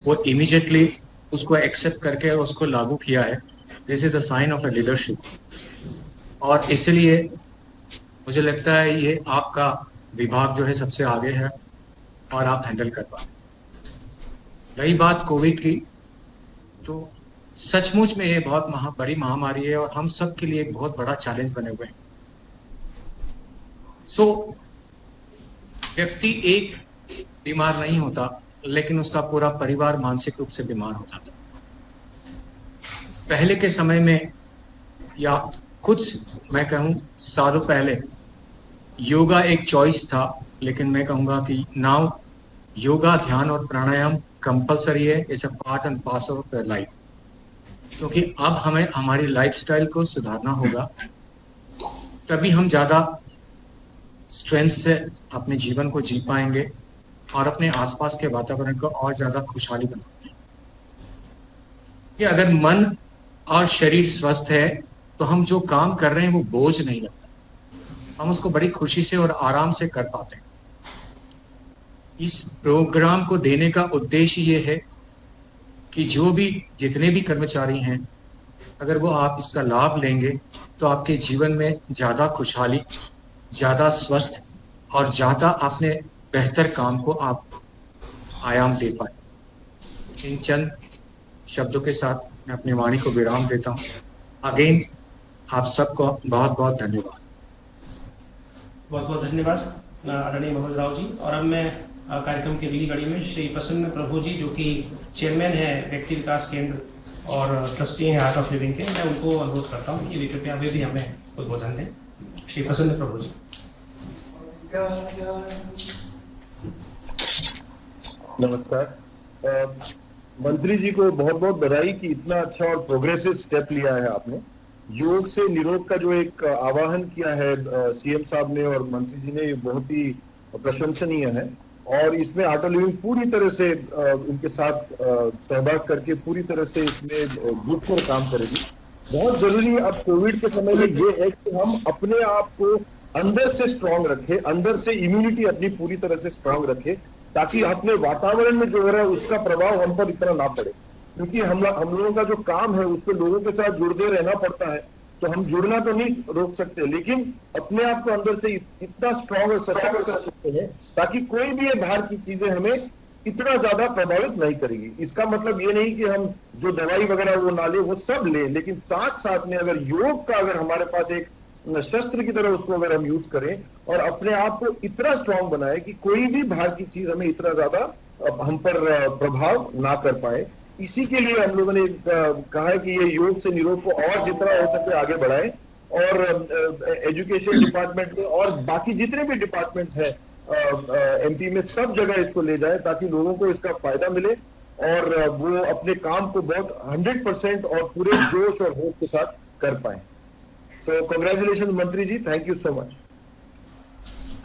वो इमीडिएटली उसको एक्सेप्ट करके उसको लागू किया है। This is a sign of a leadership. और इसलिए मुझे लगता है ये आपका विभाग जो है सबसे आगे है और आप हैंडल कर पाए। रही बात कोविड की, तो सचमुच में ये बहुत बड़ी महामारी है और हम सब के लिए एक बहुत बड़ा चैलेंज बने हुए हैं। सो व्यक्ति एक बीमार नहीं होता, लेकिन उसका पूरा परिवार मानसिक रूप से बीमार हो जाता। पहले के समय में या कुछ मैं कहूं सालों पहले योगा एक चॉइस था, लेकिन मैं कहूंगा कि नाउ योगा, ध्यान और प्राणायाम कंपलसरी है। It's a part and parcel of your life. क्योंकि अब हमें हमारी लाइफस्टाइल को सुधारना होगा, तभी हम ज्यादा स्ट्रेंथ से अपने जीवन को जी पाएंगे और अपने आसपास के वातावरण को और ज्यादा खुशहाली बनाएंगे। कि अगर मन और शरीर स्वस्थ है तो हम जो काम कर रहे हैं वो बोझ नहीं लगता, हम उसको बड़ी खुशी से और आराम से कर पाते हैं। इस प्रोग्राम को देने का उद्देश्य ये है कि जो भी जितने भी कर्मचारी हैं, अगर वो आप इसका लाभ लेंगे तो आपके जीवन में ज्यादा खुशहाली, ज्यादा स्वस्थ और ज्यादा अपने बेहतर काम को आप आयाम दे पाए। इन चंद शब्दों के साथ मैं अपनी वाणी को विराम देता हूँ। अगेन आप सबको बहुत बहुत धन्यवाद। बहुत बहुत धन्यवाद आदरणीय मनोज राव जी। और अब मैं कार्यक्रम की अगली कड़ी में श्री प्रसन्न प्रभु जी, जो कि चेयरमैन है व्यक्ति विकास केंद्र और ट्रस्टी हैं आर्ट ऑफ लिविंग के, मैं उनको अनुरोध करता हूँ कि वे कृपया वे भी हमें उद्बोधन दें। श्री प्रसन्न प्रभु जी। नमस्कार। मंत्री जी को बहुत बहुत बधाई कि इतना अच्छा और प्रोग्रेसिव स्टेप लिया है आपने। योग से निरोग का जो एक आवाहन किया है सीएम साहब ने और मंत्री जी ने, ये बहुत ही प्रशंसनीय है। और इसमें आर्ट ऑफ लिविंग पूरी तरह से उनके साथ सहभाग करके पूरी तरह से इसमें जुट कर काम करेगी। बहुत जरूरी अब कोविड के समय में ये है कि हम अपने आप को अंदर से स्ट्रांग रखें, अंदर से इम्यूनिटी अपनी पूरी तरह से स्ट्रांग रखें, ताकि अपने वातावरण में जो हो रहा है उसका प्रभाव हम पर इतना ना पड़े। क्योंकि हम लोगों का जो काम है उसको लोगों के साथ जुड़ते रहना पड़ता है, तो हम जुड़ना तो नहीं रोक सकते, लेकिन अपने आप को अंदर से इतना स्ट्रांग और सशक्त कर सकते हैं ताकि कोई भी बाहर की चीजें हमें इतना ज्यादा प्रभावित नहीं करेगी। इसका मतलब ये नहीं कि हम जो दवाई वगैरह वो ना ले, वो सब ले, लेकिन साथ साथ में अगर योग का अगर हमारे पास एक शस्त्र की तरह उसको अगर हम यूज करें और अपने आप को इतना स्ट्रांग बनाए कि कोई भी बाहर की चीज हमें इतना ज्यादा हम पर प्रभाव ना कर पाए। इसी के लिए हम लोगों ने कहा है कि ये योग से निरोग को और जितना हो सके आगे बढ़ाए और एजुकेशन डिपार्टमेंट में और बाकी जितने भी डिपार्टमेंट्स हैं एमपी में सब जगह इसको ले जाए ताकि लोगों को इसका फायदा मिले और वो अपने काम को बहुत 100% और पूरे जोश और होश के साथ कर पाए। तो कांग्रेचुलेशन मंत्री जी, थैंक यू सो मच।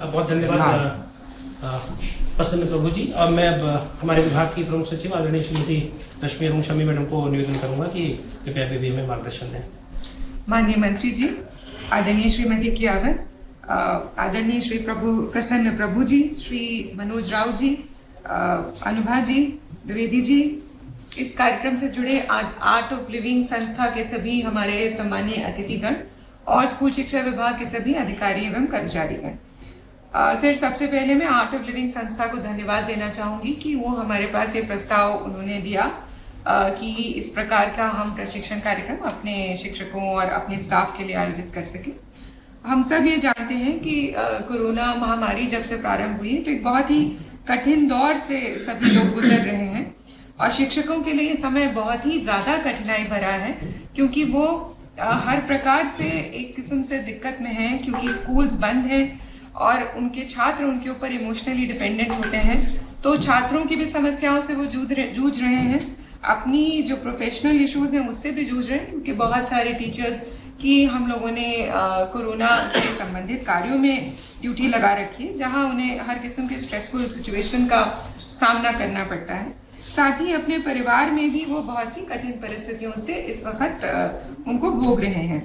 बहुत धन्यवाद प्रसन्न प्रभु जी। अब मैं हमारे विभाग की प्रमुख सचिव आदरणीय श्रीमती रश्मि अरुण शमी मैडम को निवेदन करूंगा कि कृपया वे में मार्गदर्शन दें। माननीय मंत्री जी, आदरणीय श्रीमती कियावत, आदरणीय श्री प्रसन्न प्रभु जी, श्री मनोज राव जी, अनुभा जी, द्विवेदी जी, इस कार्यक्रम से जुड़े आर्ट ऑफ लिविंग संस्था के सभी हमारे सम्मानीय अतिथिगण और स्कूल शिक्षा विभाग के सभी अधिकारी एवं कर्मचारीगण। सर, सबसे पहले मैं आर्ट ऑफ लिविंग संस्था को धन्यवाद देना चाहूंगी कि वो हमारे पास ये प्रस्ताव उन्होंने दिया कि इस प्रकार का हम प्रशिक्षण कार्यक्रम अपने शिक्षकों और अपने स्टाफ के लिए आयोजित कर सके। हम सब ये जानते हैं कि कोरोना महामारी जब से प्रारंभ हुई तो एक बहुत ही कठिन दौर से सभी लोग गुजर रहे हैं और शिक्षकों के लिए समय बहुत ही ज्यादा कठिनाई भरा है, क्योंकि वो हर प्रकार से एक किस्म से दिक्कत में हैं, क्योंकि स्कूल्स बंद हैं और उनके छात्र उनके ऊपर इमोशनली डिपेंडेंट होते हैं। तो छात्रों की भी समस्याओं से वो जूझ रहे हैं, अपनी जो प्रोफेशनल इश्यूज हैं उससे भी जूझ रहे हैं, क्योंकि बहुत सारे टीचर्स की हम लोगों ने कोरोना से संबंधित कार्यों में ड्यूटी लगा रखी है, जहां उन्हें हर किस्म के स्ट्रेसफुल सिचुएशन का सामना करना पड़ता है। साथ ही अपने परिवार में भी वो बहुत सी कठिन परिस्थितियों से इस वक्त उनको भोग रहे हैं।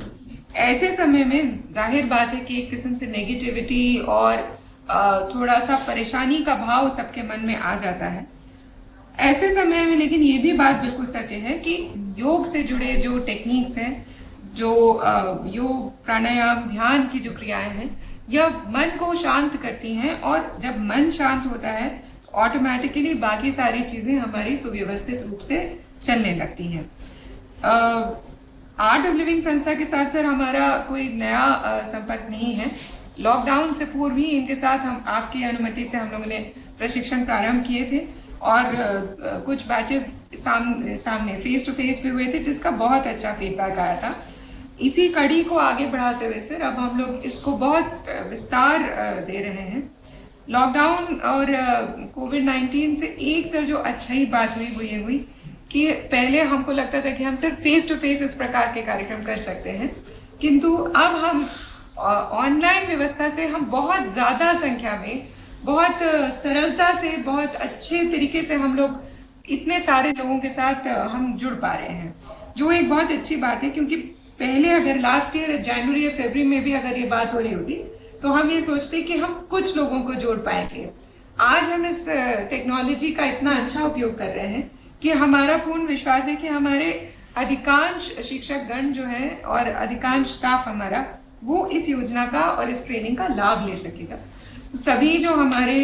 ऐसे समय में जाहिर बात है कि एक किस्म से नेगेटिविटी और थोड़ा सा परेशानी का भाव सबके मन में आ जाता है। ऐसे समय में लेकिन ये भी बात बिल्कुल सत्य है कि योग से जुड़े जो टेक्निक्स हैं, जो योग प्राणायाम ध्यान की जो क्रियाएं हैं, यह मन को शांत करती हैं, और जब मन शांत होता है ऑटोमेटिकली बाकी सारी चीजें हमारी सुव्यवस्थित रूप से चलने लगती हैं। आर्ट ऑफ लिविंग संस्था के साथ सर हमारा कोई नया संपर्क नहीं है। लॉकडाउन से पूर्व ही इनके साथ हम आपकी अनुमति से हम लोगों ने प्रशिक्षण प्रारंभ किए थे, और कुछ बैचेस सामने फेस टू फेस भी हुए थे, जिसका बहुत अच्छा फीडबैक आया था। इसी कड़ी को आगे बढ़ाते हुए सर अब हम लोग इसको बहुत विस्तार दे रहे हैं। लॉकडाउन और कोविड-19 से एक सर जो अच्छा ही बात हुई वो ये हुई कि पहले हमको लगता था कि हम सिर्फ फेस टू फेस इस प्रकार के कार्यक्रम कर सकते हैं, किंतु अब हम ऑनलाइन व्यवस्था से हम बहुत ज्यादा संख्या में, बहुत सरलता से, बहुत अच्छे तरीके से हम लोग इतने सारे लोगों के साथ हम जुड़ पा रहे हैं, जो एक बहुत अच्छी बात है। क्योंकि पहले अगर लास्ट ईयर जनवरी या फरवरी में भी अगर ये बात हो रही होती तो हम ये सोचते कि हम कुछ लोगों को जोड़ पाएंगे। आज हम इस टेक्नोलॉजी का इतना अच्छा उपयोग कर रहे हैं कि हमारा पूर्ण विश्वास है कि हमारे अधिकांश शिक्षक गण जो है और अधिकांश स्टाफ हमारा वो इस योजना का और इस ट्रेनिंग का लाभ ले सकेगा। सभी जो हमारे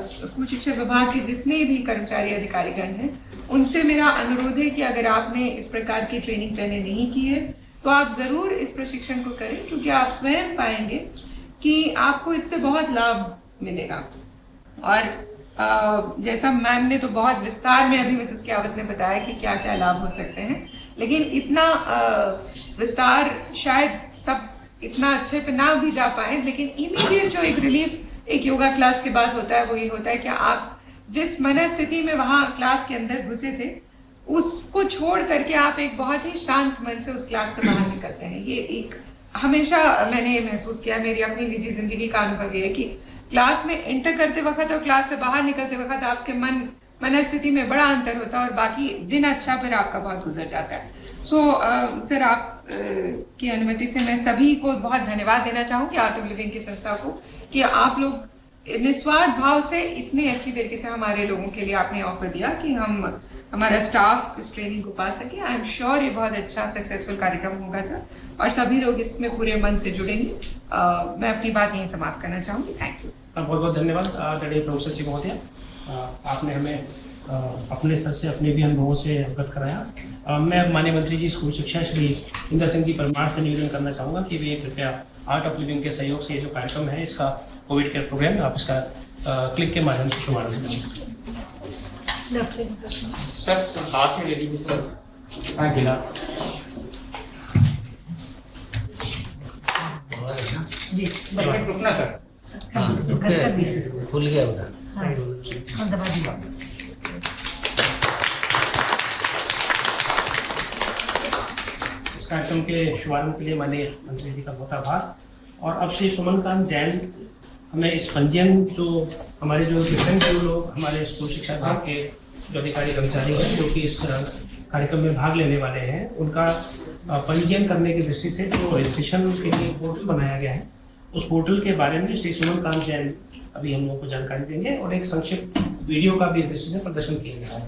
स्कूल शिक्षा विभाग के जितने भी कर्मचारी अधिकारी गण हैं, उनसे मेरा अनुरोध है कि अगर आपने इस प्रकार की ट्रेनिंग पहले नहीं की है तो आप जरूर इस प्रशिक्षण को करें, क्योंकि आप स्वयं पाएंगे कि आपको इससे बहुत लाभ मिलेगा। और जैसा मैम ने तो बहुत विस्तार में अभी मिसेस क्यावत ने बताया कि क्या क्या लाभ हो सकते हैं, लेकिन इतना विस्तार शायद सब इतना अच्छे पे ना भी जा पाए, लेकिन इमीडिएट जो एक रिलीफ एक योगा क्लास के बाद होता है वो ये होता है कि आप जिस मनस्थिति में वहां क्लास के अंदर घुसे थे उसको छोड़ करके आप एक बहुत ही शांत मन से उस क्लास से बाहर निकलते हैं। ये एक हमेशा मैंने ये महसूस किया, मेरी अपनी निजी जिंदगी का अनुभव ये है कि क्लास में एंटर करते वक्त और क्लास से बाहर निकलते वक्त आपके मनस्थिति में बड़ा अंतर होता है और बाकी दिन अच्छा फिर आपका बहुत गुजर जाता है। सर आप की अनुमति से मैं सभी को बहुत धन्यवाद देना चाहूंगी, आर्ट ऑफ लिविंग की संस्था को, कि आप लोग निस्वार्थ भाव से इतने अच्छी तरीके से हमारे लोगों के लिए आपने ऑफर दिया कि हमारा स्टाफ इस ट्रेनिंग को पा सके। आई एम श्योर ये बहुत अच्छा सक्सेसफुल कार्यक्रम होगा सर, और सभी लोग इसमें पूरे मन से जुड़ेंगे। मैं अपनी बात यहीं समाप्त करना चाहूंगी। Thank you. बहुत बहुत धन्यवाद आदरणीय प्रोफेसर जी महोदय, आपने हमें अपने स्तर से अपने भी अनुभवों से अवगत कराया। मैं माननीय मंत्री जी स्कूल शिक्षा श्री इंदर सिंह जी परमार से निवेदन करना चाहूंगा कि वे कृपया आर्ट ऑफ लिविंग के सहयोग से ये जो कार्यक्रम है इसका कोविड केयर प्रोग्राम आप इसका क्लिक के माध्यम से शुभारंभ करें। सर हाथ में ले लीजिए गिलास जी, बस एक रुकना सर, भूल गया उधर दबा दीजिए। इस कार्यक्रम के शुभारंभ के लिए माननीय मंत्री जी का बहुत आभार। और अब श्री सुमनकांत जैन हमें इस पंजीयन जो हमारे जो डिफरेंट जो लोग हमारे स्कूल शिक्षा विभाग के जो अधिकारी कर्मचारी हैं जो कि इस कार्यक्रम में भाग लेने वाले हैं, उनका पंजीयन करने की दृष्टि से जो रजिस्ट्रेशन के लिए पोर्टल बनाया गया है उस पोर्टल के बारे में श्री सुमनकांत जैन अभी हम लोगों को जानकारी देंगे और एक संक्षिप्त वीडियो का भी इस दृष्टि से प्रदर्शन किया गया है।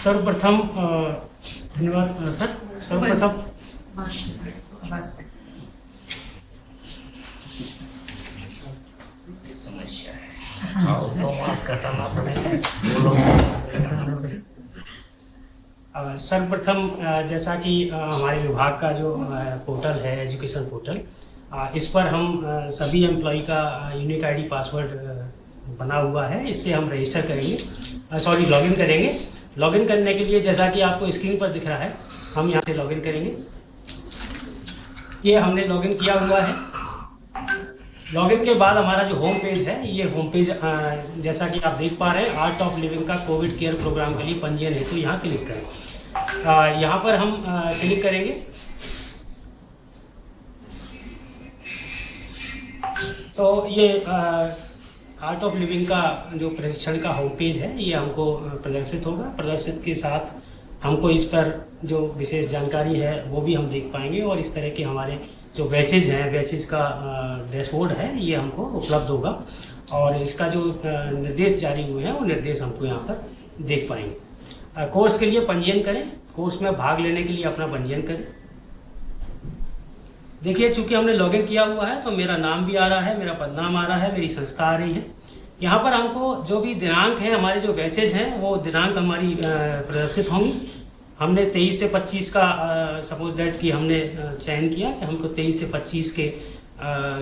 सर्वप्रथम धन्यवाद सर। सर्वप्रथम समस्या है सर्वप्रथम जैसा कि हमारे विभाग का जो पोर्टल है एजुकेशन पोर्टल, इस पर हम सभी एम्प्लॉय का यूनिक आईडी पासवर्ड बना हुआ है। इससे हम रजिस्टर करेंगे, लॉगिन करेंगे। लॉगिन करने के लिए जैसा कि आपको स्क्रीन पर दिख रहा है, हम यहाँ से लॉगिन करेंगे। ये हमने लॉगिन किया हुआ है। लॉगिन के बाद हमारा जो होम पेज है, ये होम पेज जैसा कि आप देख पा रहे हैं, आर्ट ऑफ लिविंग का कोविड केयर प्रोग्राम के लिए पंजीयन है, तो यहाँ क्लिक करें। यहाँ पर हम क्लिक करेंगे तो ये आर्ट ऑफ लिविंग का जो प्रशिक्षण का होम पेज है ये हमको प्रदर्शित होगा। प्रदर्शित के साथ हमको इस पर जो विशेष जानकारी है वो भी हम देख पाएंगे और इस तरह के हमारे जो बैचेज हैं, बैचेज का डैशबोर्ड है, ये हमको उपलब्ध होगा और इसका जो निर्देश जारी हुए हैं वो निर्देश हमको यहाँ पर देख पाएंगे। कोर्स के लिए पंजीयन करें, कोर्स में भाग लेने के लिए अपना पंजीयन करें। देखिए, चूंकि हमने लॉगिन किया हुआ है तो मेरा नाम भी आ रहा है, मेरा पदनाम आ रहा है, मेरी संस्था आ रही है। यहाँ पर हमको जो भी दिनांक है, हमारे जो बैचेज हैं वो दिनांक हमारी प्रदर्शित होंगी। हमने 23 से 25 का सपोज दैट कि हमने चयन किया कि हमको 23 से 25 के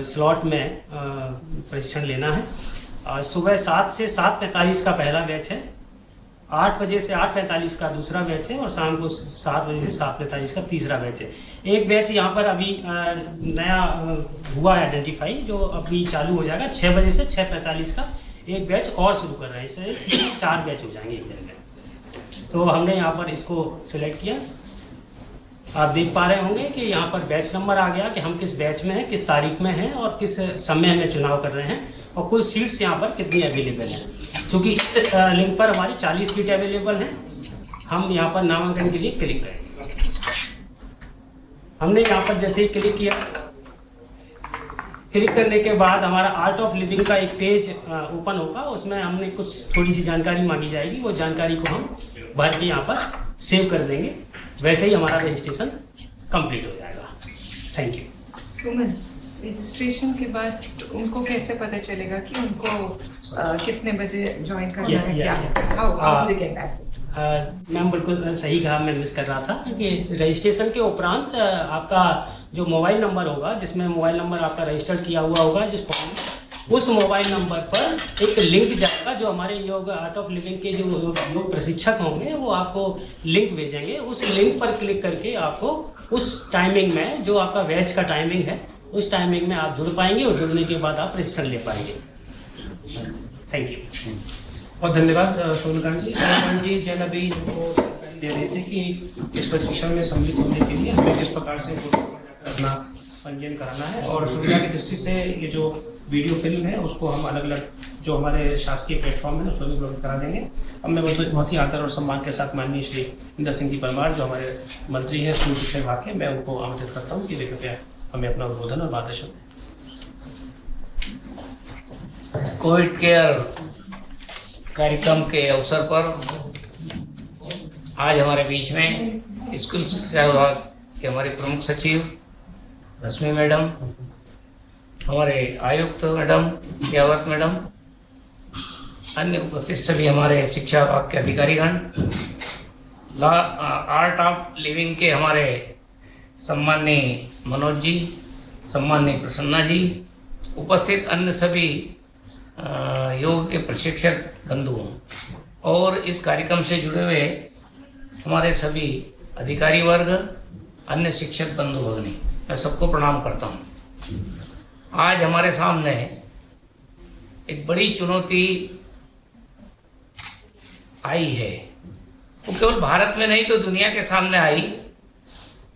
स्लॉट में प्रशिक्षण लेना है। सुबह 7 से 7:45 का पहला बैच है, 8 बजे से 8:45 का दूसरा बैच है और शाम को 7 बजे से 7:45 का तीसरा बैच है। एक बैच यहाँ पर अभी नया हुआ है आइडेंटिफाई, जो अभी चालू हो जाएगा 6 बजे से 6:45 का एक बैच और शुरू कर रहे हैं, इससे 4 बैच हो जाएंगे एक दिन में। तो हमने यहाँ पर इसको सिलेक्ट किया। आप देख पा रहे होंगे कि यहाँ पर बैच नंबर आ गया कि हम किस बैच में हैं, किस तारीख में हैं और किस समय में चुनाव कर रहे हैं और कुल सीट्स यहाँ पर कितनी अवेलेबल हैं। क्योंकि इस लिंक पर हमारी 40 सीट अवेलेबल हैं, हम यहाँ पर नामांकन के लिए क्लिक करेंगे। हमने यहाँ पर जैसे ही क्लिक किया, क्लिक करने के बाद हमारा आर्ट ऑफ लिविंग का एक पेज ओपन होगा, उसमें हमने कुछ थोड़ी सी जानकारी मांगी जाएगी, वो जानकारी को हम भर के यहाँ पर सेव कर देंगे। वैसे ही हमारा रजिस्ट्रेशन कंप्लीट हो जाएगा। Thank you. सुमन, रजिस्ट्रेशन के बाद उनको कैसे पता चलेगा कि उनको कितने बजे ज्वाइन करना है? क्या मैम बिल्कुल सही कहा, मैं मिस कर रहा था कि रजिस्ट्रेशन के उपरांत आपका जो मोबाइल नंबर होगा, जिसमें मोबाइल नंबर आपका रजिस्टर्ड किया हुआ होगा जिस फॉर्म में, उस मोबाइल नंबर पर एक लिंक जाएगा जो हमारे योग आर्ट ऑफ लिविंग के जो योग प्रशिक्षक होंगे वो आपको लिंक भेजेंगे। उस लिंक पर क्लिक करके आपको उस टाइमिंग में, जो आपका बैच का टाइमिंग है, उस टाइमिंग में आप जुड़ पाएंगे और जुड़ने के बाद आप रजिस्टर ले पाएंगे। Thank you. बहुत धन्यवाद सोनकांत जी। सोनकांत जी जन अभी इनको दे रहे थे कि इस प्रशिक्षण में सम्मिलित होने के लिए हमें किस प्रकार से अपना पंजीयन कराना है, और सुविधा की दृष्टि से ये जो वीडियो फिल्म है उसको हम अलग अलग जो हमारे शासकीय प्लेटफॉर्म है उसको भी उपलब्ध करा देंगे। अब मैं बहुत ही आदर और सम्मान के साथ माननीय श्री इंदर सिंह जी परमार, जो हमारे मंत्री हैं स्कूल शिक्षा विभाग के, मैं उनको आमंत्रित करता हूँ कि वे कृपया हमें अपना उद्बोधन और मार्गदर्शन दें। कोविड केयर कार्यक्रम के अवसर पर आज हमारे बीच में स्कूल शिक्षा विभाग के हमारे प्रमुख सचिव रश्मि मैडम, हमारे आयुक्त मैडम, यावत मैडम, अन्य उपस्थित सभी हमारे शिक्षा विभाग के अधिकारीगण, आर्ट ऑफ लिविंग के हमारे सम्माननीय मनोज जी, सम्माननीय प्रसन्ना जी, उपस्थित अन्य सभी योग के प्रशिक्षक बंधुओं और इस कार्यक्रम से जुड़े हुए हमारे सभी अधिकारी वर्ग, अन्य शिक्षक बंधु भगिनी, मैं सबको प्रणाम करता हूं। आज हमारे सामने एक बड़ी चुनौती आई है, वो केवल भारत में नहीं तो दुनिया के सामने आई।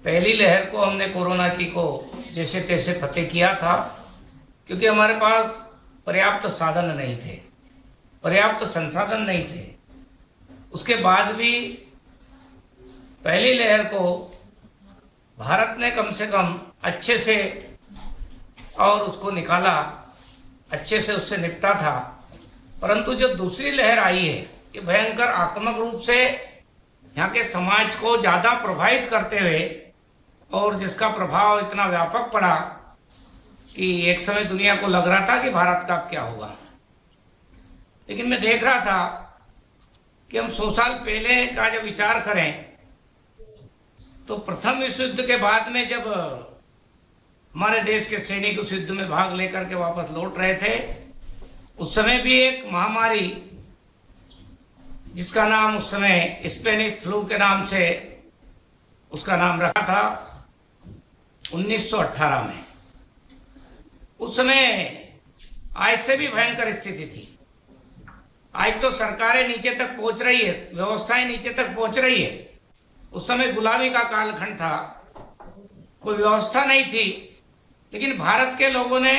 पहली लहर को हमने कोरोना की को जैसे तैसे फतेह किया था, क्योंकि हमारे पास पर्याप्त साधन नहीं थे, पर्याप्त संसाधन नहीं थे। उसके बाद भी पहली लहर को भारत ने कम से कम अच्छे से और उसको निकाला, अच्छे से उससे निपटा था। परंतु जो दूसरी लहर आई है, ये भयंकर आक्रामक रूप से यहाँ के समाज को ज्यादा प्रभावित करते हुए, और जिसका प्रभाव इतना व्यापक पड़ा कि एक समय दुनिया को लग रहा था कि भारत का क्या होगा। लेकिन मैं देख रहा था कि हम 100 साल पहले का जब विचार करें तो प्रथम विश्व युद्ध के बाद में जब हमारे देश के सैनिक उस युद्ध में भाग लेकर के वापस लौट रहे थे, उस समय भी एक महामारी जिसका नाम उस समय स्पेनिश फ्लू के नाम से उसका नाम रखा था 1918 में। उस समय आज से भी भयंकर स्थिति थी। आज तो सरकारें नीचे तक पहुंच रही है, व्यवस्थाएं नीचे तक पहुंच रही है। उस समय गुलामी का कालखंड था, कोई व्यवस्था नहीं थी, लेकिन भारत के लोगों ने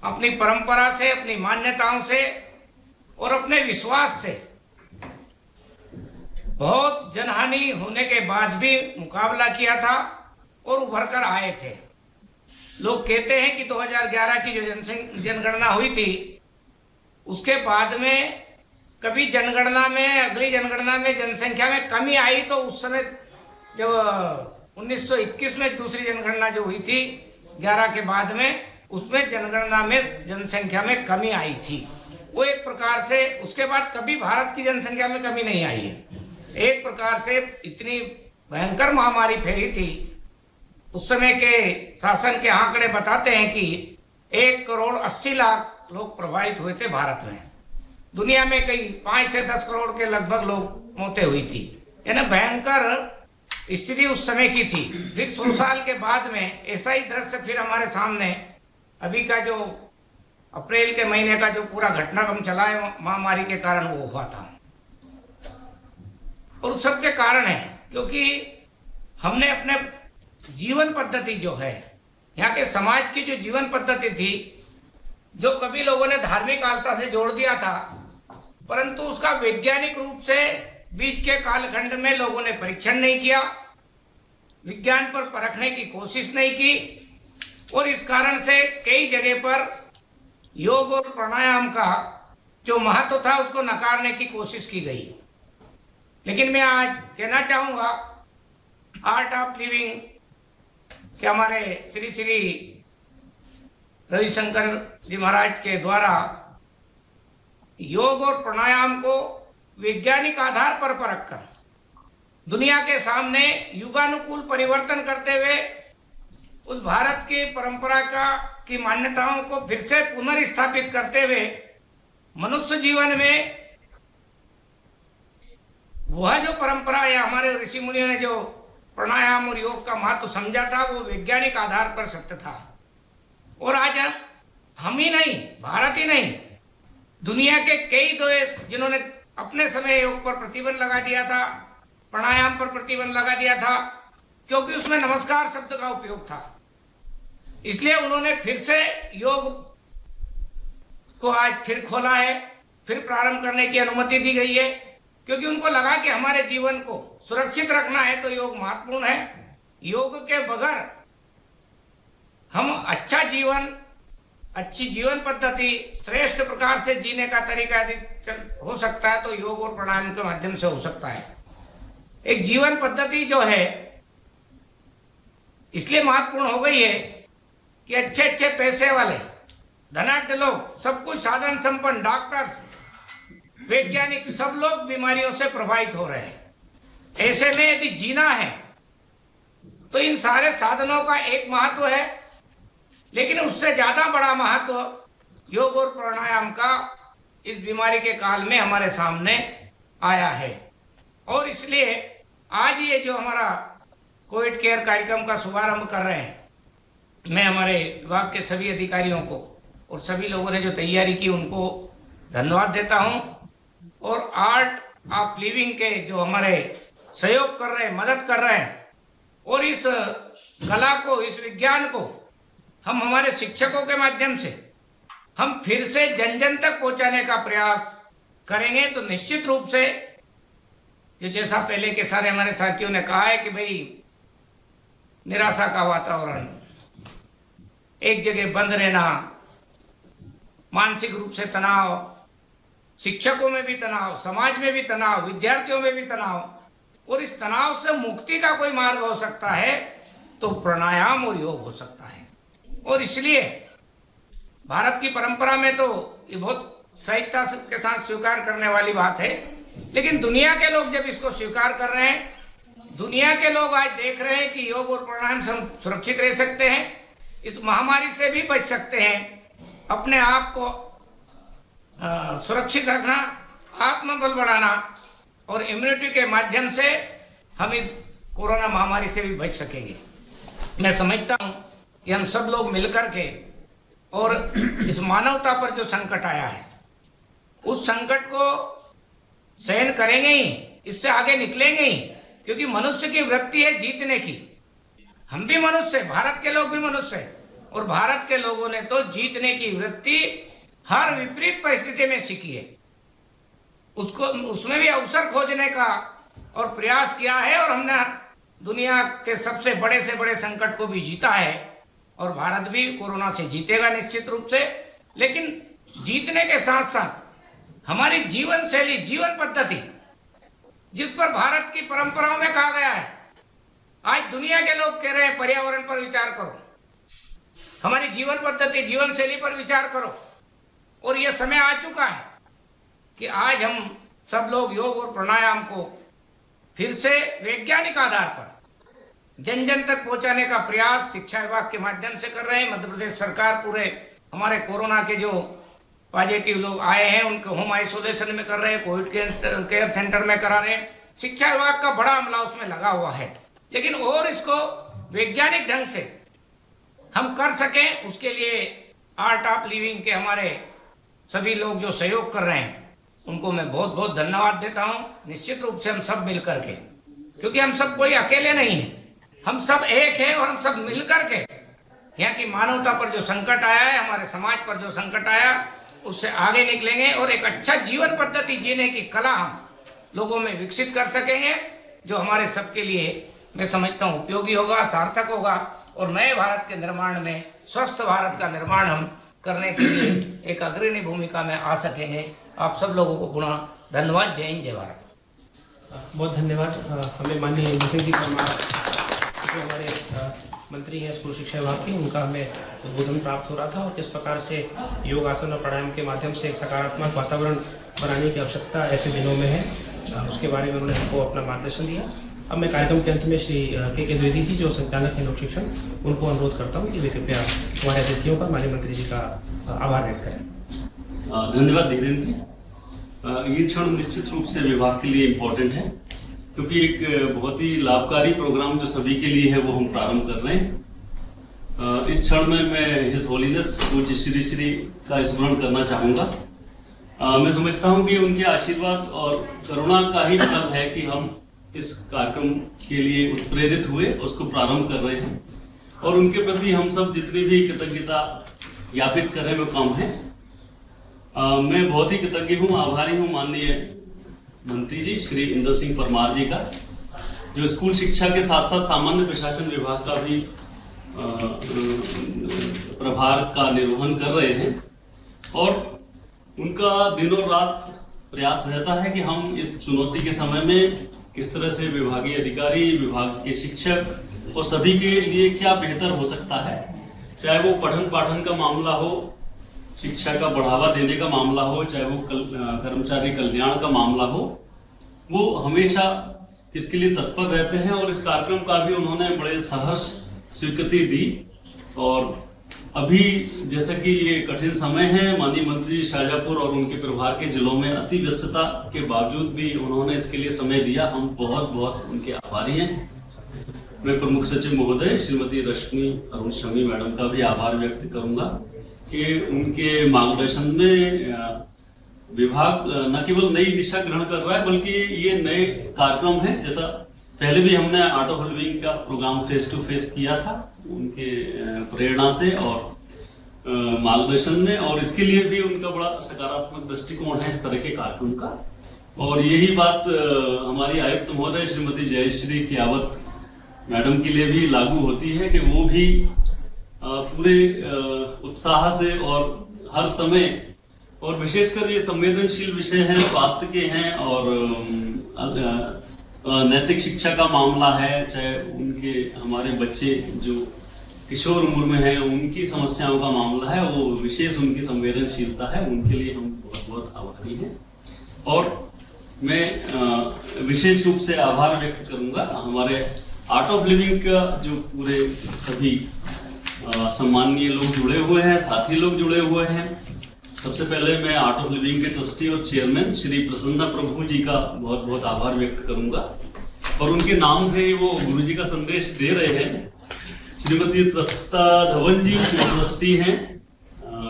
अपनी परंपरा से, अपनी मान्यताओं से और अपने विश्वास से बहुत जनहानि होने के बाद भी मुकाबला किया था और उभर कर आए थे। लोग कहते हैं कि 2011 की जो जनगणना हुई थी, उसके बाद में कभी जनगणना में, अगली जनगणना में जनसंख्या में कमी आई, तो उस समय जब 1921 में दूसरी जनगणना जो हुई थी 11 के बाद में, उसमें जनगणना में जनसंख्या में कमी आई थी। वो एक प्रकार से उसके बाद कभी भारत की जनसंख्या में कमी नहीं आई है। एक प्रकार से इतनी भयंकर महामारी फैली थी, उस समय के शासन के आंकड़े बताते हैं कि 1,80,00,000 लोग प्रभावित हुए थे भारत में। दुनिया में कई 5 से 10 करोड़ के लगभग लोग मौतें हुई थी। यानी भयंकर स्थिति उस समय की थी। फिर 100 साल के बाद में ऐसा ही दृश्य फिर हमारे सामने अभी का जो अप्रैल के महीने का जो पूरा घटनाक्रम चला है महामारी के कारण, वो हुआ था। और उस सब के कारण है क्योंकि हमने अपने जीवन पद्धति जो है, यहाँ के समाज की जो जीवन पद्धति थी, जो कभी लोगों ने धार्मिक आस्था से जोड़ दिया था, परंतु उसका वैज्ञानिक रूप से बीच के कालखंड में लोगों ने परीक्षण नहीं किया, विज्ञान पर परखने की कोशिश नहीं की, और इस कारण से कई जगह पर योग और प्राणायाम का जो महत्व था उसको नकारने की कोशिश की गई। लेकिन मैं आज कहना चाहूंगा, आर्ट ऑफ लिविंग के हमारे श्री श्री रविशंकर जी महाराज के द्वारा योग और प्राणायाम को वैज्ञानिक आधार पर परखकर दुनिया के सामने युगानुकूल परिवर्तन करते हुए उस भारत की परंपरा की मान्यताओं को फिर से पुनर्स्थापित करते हुए मनुष्य जीवन में वह जो परंपरा या हमारे ऋषि मुनियों ने जो प्राणायाम और योग का महत्व समझा था, वो वैज्ञानिक आधार पर सत्य था। और आज हम ही नहीं, भारत ही नहीं, दुनिया के कई देश जिन्होंने अपने समय योग पर प्रतिबंध लगा दिया था, प्राणायाम पर प्रतिबंध लगा दिया था, क्योंकि उसमें नमस्कार शब्द का उपयोग था। इसलिए उन्होंने फिर से योग को आज फिर खोला है, फिर प्रारंभ करने की अनुमति दी गई है, क्योंकि उनको लगा कि हमारे जीवन को सुरक्षित रखना है तो योग महत्वपूर्ण है। योग के बगैर हम अच्छा जीवन, अच्छी जीवन पद्धति, श्रेष्ठ प्रकार से जीने का तरीका यदि हो सकता है तो योग और प्राणायाम के माध्यम से हो सकता है। एक जीवन पद्धति जो है इसलिए महत्वपूर्ण हो गई है कि अच्छे अच्छे पैसे वाले धनाढ्य लोग, सब कुछ साधन संपन्न, डॉक्टर्स, वैज्ञानिक, सब लोग बीमारियों से प्रभावित हो रहे हैं। ऐसे में यदि जीना है तो इन सारे साधनों का एक महत्व है, लेकिन उससे ज्यादा बड़ा महत्व योग और प्राणायाम का इस बीमारी के काल में हमारे सामने आया है। और इसलिए आज ये जो हमारा कोविड केयर कार्यक्रम का शुभारंभ कर रहे हैं, मैं हमारे विभाग के सभी अधिकारियों को और सभी लोगों ने जो तैयारी की उनको धन्यवाद देता हूं। और आर्ट ऑफ लिविंग के जो हमारे सहयोग कर रहे हैं, मदद कर रहे हैं, और इस कला को, इस विज्ञान को हम हमारे शिक्षकों के माध्यम से हम फिर से जन जन तक पहुंचाने का प्रयास करेंगे, तो निश्चित रूप से जो जैसा पहले के सारे हमारे साथियों ने कहा है कि भाई निराशा का वातावरण, एक जगह बंद रहना, मानसिक रूप से तनाव, शिक्षकों में भी तनाव, समाज में भी तनाव, विद्यार्थियों में भी तनाव, और इस तनाव से मुक्ति का कोई मार्ग हो सकता है तो प्राणायाम और योग हो सकता है। और इसलिए भारत की परंपरा में तो ये बहुत सहजता के साथ स्वीकार करने वाली बात है, लेकिन दुनिया के लोग जब इसको स्वीकार कर रहे हैं, दुनिया के लोग आज देख रहे हैं कि योग और प्राणायाम से हम सुरक्षित रह सकते हैं, इस महामारी से भी बच सकते हैं, अपने आप को सुरक्षित रखना, आत्मबल बढ़ाना और इम्यूनिटी के माध्यम से हम इस कोरोना महामारी से भी बच सकेंगे। मैं समझता हूं कि हम सब लोग मिलकर के और इस मानवता पर जो संकट आया है उस संकट को सहन करेंगे ही, इससे आगे निकलेंगे ही, क्योंकि मनुष्य की वृत्ति है जीतने की। हम भी मनुष्य, भारत के लोग भी मनुष्य हैं, और भारत के लोगों ने तो जीतने की वृत्ति हर विपरीत परिस्थिति में सीखी है, उसको उसमें भी अवसर खोजने का और प्रयास किया है, और हमने दुनिया के सबसे बड़े से बड़े संकट को भी जीता है। और भारत भी कोरोना से जीतेगा निश्चित रूप से। लेकिन जीतने के साथ साथ हमारी जीवन शैली, जीवन पद्धति, जिस पर भारत की परंपराओं में कहा गया है, आज दुनिया के लोग कह रहे हैं पर्यावरण पर विचार करो, हमारी जीवन पद्धति, जीवन शैली पर विचार करो। और यह समय आ चुका है कि आज हम सब लोग योग और प्राणायाम को फिर से वैज्ञानिक आधार पर जन जन तक पहुंचाने का प्रयास शिक्षा विभाग के माध्यम से कर रहे हैं। मध्य प्रदेश सरकार पूरे हमारे कोरोना के जो पॉजिटिव लोग आए हैं उनको होम आइसोलेशन में कर रहे हैं, कोविड केयर सेंटर में करा रहे हैं। शिक्षा विभाग का बड़ा अमला उसमें लगा हुआ है, लेकिन और इसको वैज्ञानिक ढंग से हम कर सकें, उसके लिए आर्ट ऑफ लिविंग के हमारे सभी लोग जो सहयोग कर रहे हैं उनको मैं बहुत बहुत धन्यवाद देता हूं। निश्चित रूप से हम सब मिलकर के, क्योंकि हम सब कोई अकेले नहीं है, हम सब एक हैं और हम सब मिलकर के यहाँ की मानवता पर जो संकट आया है, हमारे समाज पर जो संकट आया, उससे आगे निकलेंगे और एक अच्छा जीवन पद्धति जीने की कला हम लोगों में विकसित कर सकेंगे, जो हमारे सबके लिए मैं समझता हूं उपयोगी होगा, सार्थक होगा और नए भारत के निर्माण में, स्वस्थ भारत का निर्माण हम करने के लिए एक अग्रणी भूमिका में आ सकेंगे। आप सब लोगों को पुनः धन्यवाद। जय हिंद, जय भारत। बहुत धन्यवाद। हमें माननीय इंद्र जी परमार जो हमारे मंत्री हैं स्कूल शिक्षा विभाग के, उनका हमें उद्बोधन प्राप्त हो रहा था और किस प्रकार से योग, आसन और प्राणायाम के माध्यम से एक सकारात्मक वातावरण बनाने की आवश्यकता ऐसे दिनों में है, उसके बारे में उन्होंने हमको अपना मार्गदर्शन दिया। अब मैं कार्यक्रम के अंत में श्री के द्विवेदी जी जो संचालक हैं लोक शिक्षण, उनको अनुरोध करता हूँ कि वे कृपया हमारे अतिथियों पर माननीय मंत्री जी का आभार व्यक्त करें। धन्यवाद धीरेन्द्र जी। ये क्षण निश्चित रूप से विभाग के लिए इम्पोर्टेंट है, क्योंकि एक बहुत ही लाभकारी प्रोग्राम जो सभी के लिए है वो हम प्रारंभ कर रहे हैं। इस क्षण में मैं हिज होलीनेस पूज्य श्री श्री का स्मरण करना चाहूंगा। मैं समझता हूं कि उनके आशीर्वाद और करुणा का ही फल है कि हम इस कार्यक्रम के लिए उत्प्रेरित हुए, उसको प्रारंभ कर रहे हैं और उनके प्रति हम सब जितनी भी कृतज्ञता ज्ञापित करें वो कम है। मैं बहुत ही कृतज्ञ हूँ, आभारी हूँ माननीय मंत्री जी श्री इंदर सिंह परमार जी का, जो स्कूल शिक्षा के साथ साथ सामान्य प्रशासन विभाग का भी प्रभार का निर्वहन कर रहे हैं और उनका दिनों रात प्रयास रहता है कि हम इस चुनौती के समय में किस तरह से विभागीय अधिकारी, विभाग के शिक्षक और सभी के लिए क्या बेहतर हो सकता है, चाहे वो पठन पाठन का मामला हो, शिक्षा का बढ़ावा देने का मामला हो, चाहे वो कर्मचारी कल्याण का मामला हो, वो हमेशा इसके लिए तत्पर रहते हैं और इस कार्यक्रम का भी उन्होंने बड़े सहर्ष स्वीकृति दी। और अभी जैसा कि ये कठिन समय है, माननीय मंत्री शाजापुर और उनके प्रभार के जिलों में अति व्यस्तता के बावजूद भी उन्होंने इसके लिए समय दिया, हम बहुत बहुत उनके आभारी हैं। मैं प्रमुख सचिव महोदय श्रीमती रश्मि अरुण शमी मैडम का भी आभार व्यक्त करूंगा कि उनके मार्गदर्शन में विभाग न केवल नई दिशा ग्रहण कर रहा है बल्कि ये नए कार्यक्रम है। जैसा पहले भी हमने आर्ट ऑफ लिविंग का प्रोग्राम फेस टू फेस किया था उनके प्रेरणा से और मार्गदर्शन में, और इसके लिए भी उनका बड़ा सकारात्मक दृष्टिकोण है इस तरह के कार्यक्रम का। और यही बात हमारी आयुक्त महोदय श्रीमती जयश्री कियावत मैडम के लिए भी लागू होती है कि वो भी पूरे उत्साह से और हर समय, और विशेषकर ये संवेदनशील विषय है, स्वास्थ्य के हैं और नैतिक शिक्षा का मामला है, चाहे उनके हमारे बच्चे जो किशोर उम्र में हैं उनकी समस्याओं का मामला है, वो विशेष उनकी संवेदनशीलता है, उनके लिए हम बहुत बहुत आभारी हैं। और मैं विशेष रूप से आभार व्यक्त करूंगा हमारे आर्ट ऑफ लिविंग का जो पूरे सभी सम्माननीय लोग जुड़े हुए हैं, साथी लोग जुड़े हुए हैं। सबसे पहले मैं आर्ट ऑफ लिविंग के ट्रस्टी और चेयरमैन श्री प्रसन्ना प्रभु जी का बहुत बहुत आभार व्यक्त करूंगा, और उनके नाम से ही वो गुरु जी का संदेश दे रहे हैं। श्रीमती तृप्ता धवन जी ट्रस्टी हैं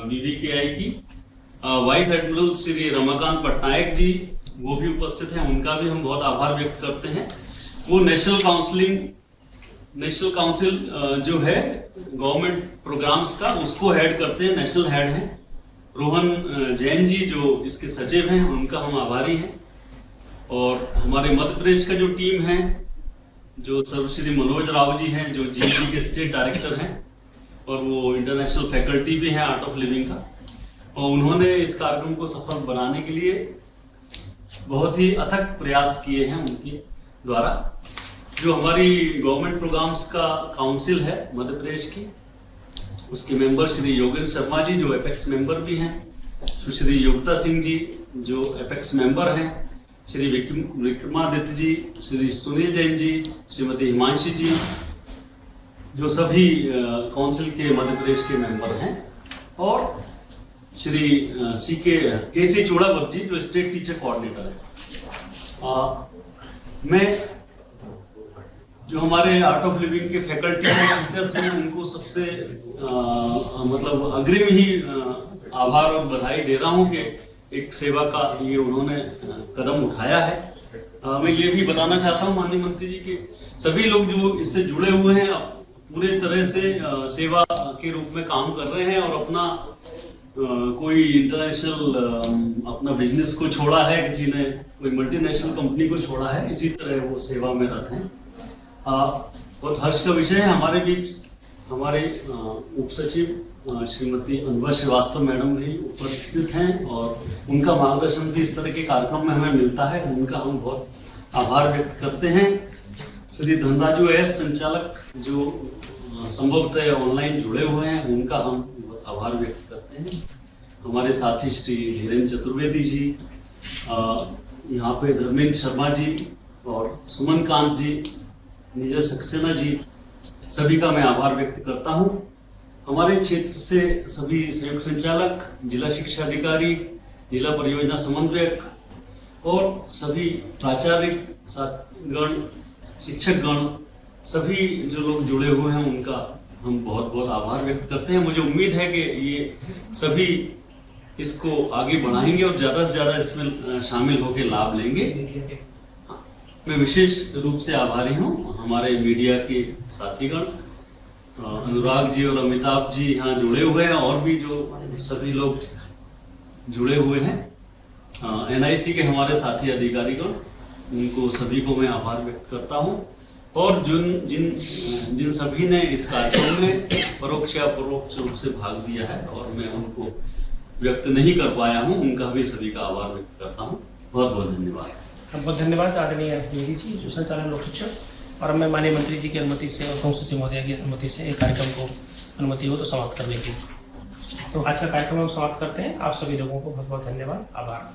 BBKI की, वाइस एडमिरल श्री रमाकांत पटनायक जी वो भी उपस्थित हैं, उनका भी हम बहुत आभार व्यक्त करते हैं। वो नेशनल काउंसिल जो है गवर्नमेंट प्रोग्राम्स का, उसको हेड करते हैं, नेशनल हेड हैं। रोहन जैन जी जो इसके सचिव हैं, उनका हम आभारी हैं। और हमारे मध्य प्रदेश का जो टीम है, जो सर्वश्री मनोज राव जी हैं जो GED के स्टेट डायरेक्टर हैं, और वो इंटरनेशनल फैकल्टी भी हैं आर्ट ऑफ लिविंग का, और उन्होंने इस कार्यक्रम को सफल बनाने के लिए बहुत ही अथक प्रयास किए हैं उनके द्वारा। जो हमारी गवर्नमेंट प्रोग्राम्स का काउंसिल है मध्य प्रदेश की, उसके मेंबर श्री योगेंद्र शर्मा जी जो एपेक्स मेंबर भी हैं, सुश्री योगिता सिंह जी जो एपेक्स मेंबर हैं, श्री विक्रमादित्य जी, श्री सुनील जैन जी, श्रीमती हिमांशी जी, जो सभी काउंसिल के मध्य प्रदेश के मेंबर हैं, और श्री केसी चोड़ावत जी जो स्टेट टीचर कोऑर्डिनेटर है। मैं जो हमारे आर्ट ऑफ लिविंग के फैकल्टी और टीचर्स हैं उनको सबसे मतलब अग्रिम ही आभार और बधाई दे रहा हूं कि एक सेवा का ये उन्होंने कदम उठाया है। मैं ये भी बताना चाहता हूं माननीय मंत्री जी के सभी लोग जो इससे जुड़े हुए हैं पूरे तरह से सेवा के रूप में काम कर रहे हैं, और अपना कोई इंटरनेशनल अपना बिजनेस को छोड़ा है, किसी ने कोई मल्टीनेशनल कंपनी को छोड़ा है, इसी तरह वो सेवा में रहते हैं। बहुत हर्ष का विषय है हमारे बीच हमारे उप सचिव श्रीमती अनुभा श्रीवास्तव मैडम भी उपस्थित हैं, और उनका मार्गदर्शन भी इस तरह के कार्यक्रम में हमें मिलता है, उनका हम बहुत आभार व्यक्त करते हैं। श्री धनराजू एस संचालक जो संभवतः ऑनलाइन जुड़े हुए हैं, उनका हम बहुत आभार व्यक्त करते हैं। हमारे साथी श्री धीरेन्द्र चतुर्वेदी जी, यहाँ पे धर्मेंद्र शर्मा जी और सुमन कांत जी, नीरज सक्सेना जी, सभी का मैं आभार व्यक्त करता हूँ। हमारे क्षेत्र से सभी संयुक्त संचालक, जिला शिक्षा अधिकारी, जिला परियोजना समन्वयक और सभी प्राचार्य गण, शिक्षक गण, सभी जो लोग जुड़े हुए हैं उनका हम बहुत बहुत आभार व्यक्त करते हैं। मुझे उम्मीद है कि ये सभी इसको आगे बढ़ाएंगे और ज्यादा से ज्यादा इसमें शामिल होकर लाभ लेंगे। मैं विशेष रूप से आभारी हूँ हमारे मीडिया के साथीगण, अनुराग जी और अमिताभ जी यहाँ जुड़े हुए हैं, और भी जो सभी लोग जुड़े हुए हैं, NIC के हमारे साथी अधिकारीगण, उनको सभी को मैं आभार व्यक्त करता हूँ। और जिन सभी ने इस कार्यक्रम में परोक्ष या परोक्ष रूप से भाग लिया है और मैं उनको व्यक्त नहीं कर पाया हूँ, उनका भी सभी का आभार व्यक्त करता हूँ। बहुत बहुत धन्यवाद। बहुत धन्यवाद आदरणीय योगी जी जो संचालन लोक शिक्षक, और मैं माननीय मंत्री जी की अनुमति से और काउंसिल सचिव महोदय की अनुमति से एक कार्यक्रम को अनुमति हो तो समाप्त करने की। तो आज का कार्यक्रम हम समाप्त करते हैं। आप सभी लोगों को बहुत बहुत धन्यवाद, आभार।